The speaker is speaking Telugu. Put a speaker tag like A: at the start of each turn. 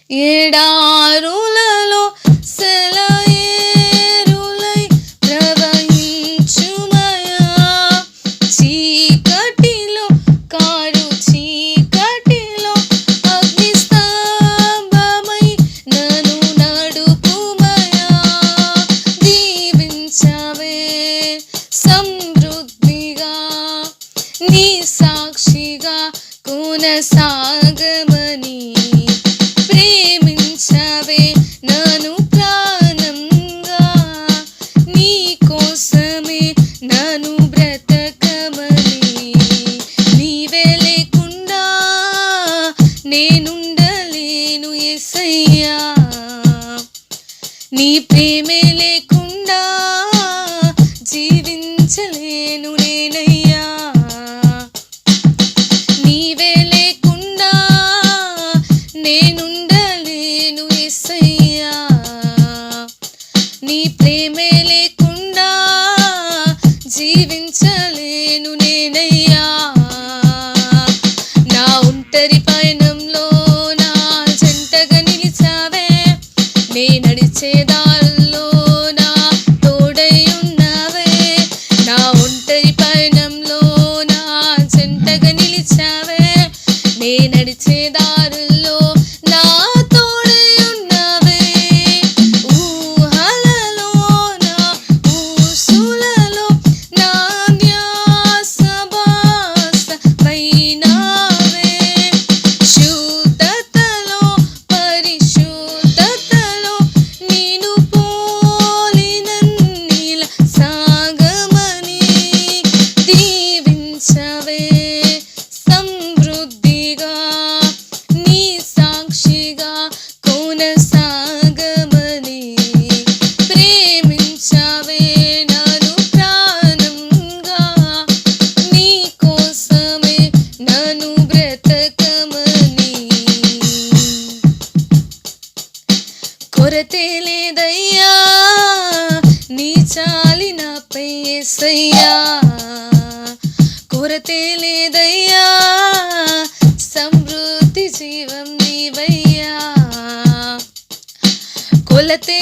A: ఎడారులలో సెలయేరులై ప్రవహించుమయా, చీకటిలో కారు చీకటిలో అగ్నిస్తంభమై నన్ను నడుపుమయా, దీవించవే సమృద్ధిగా నీ సాక్షిగా కొనసాగమని, ప్రేమించవే నన్ను ప్రాణంగా, నీ కోసమే నన్ను బ్రతకమని, నీవే లేకుండా నేనుండలేను యేసయ్యా, నీ ప్రేమే లేకుండా జీవించలేను నేనయ్యా, నీవే లేకుండా నేనుండలేను యేసయ్యా, నీ ప్రేమే లేకుండా జీవించలేను నేనయ్యా. నా ఒంటరి పయనంలో నా జంటగా నిలిచావే, నే నడిచే దారిలో నా తోడై ఉన్నావే, నా ఒంటరి పయనంలో నా జంటగా నిలిచావే, నే నడిచే దారుల్లో నా తోడై ఉన్నావే, ఊహలలో నా ఊసులలో నా ధ్యాస బాసమైనావే, శుద్ధతలో పరిశుద్ధతలో నిన్ను పోలినన్నిల సాగమని, దీవించవే సమృద్ధిగా నీ సాక్షిగా కొనసాగమని, ప్రేమించవే నన్ను ప్రాణంగా, నీ కోసమే నన్ను బ్రతకమని. కొరతే లేదయ్యా నీ చాలి నాపై యేసయ్యా, కొరతే లేదయ్యా సమృద్ధి జీవం నీవయ్యా, కొలతే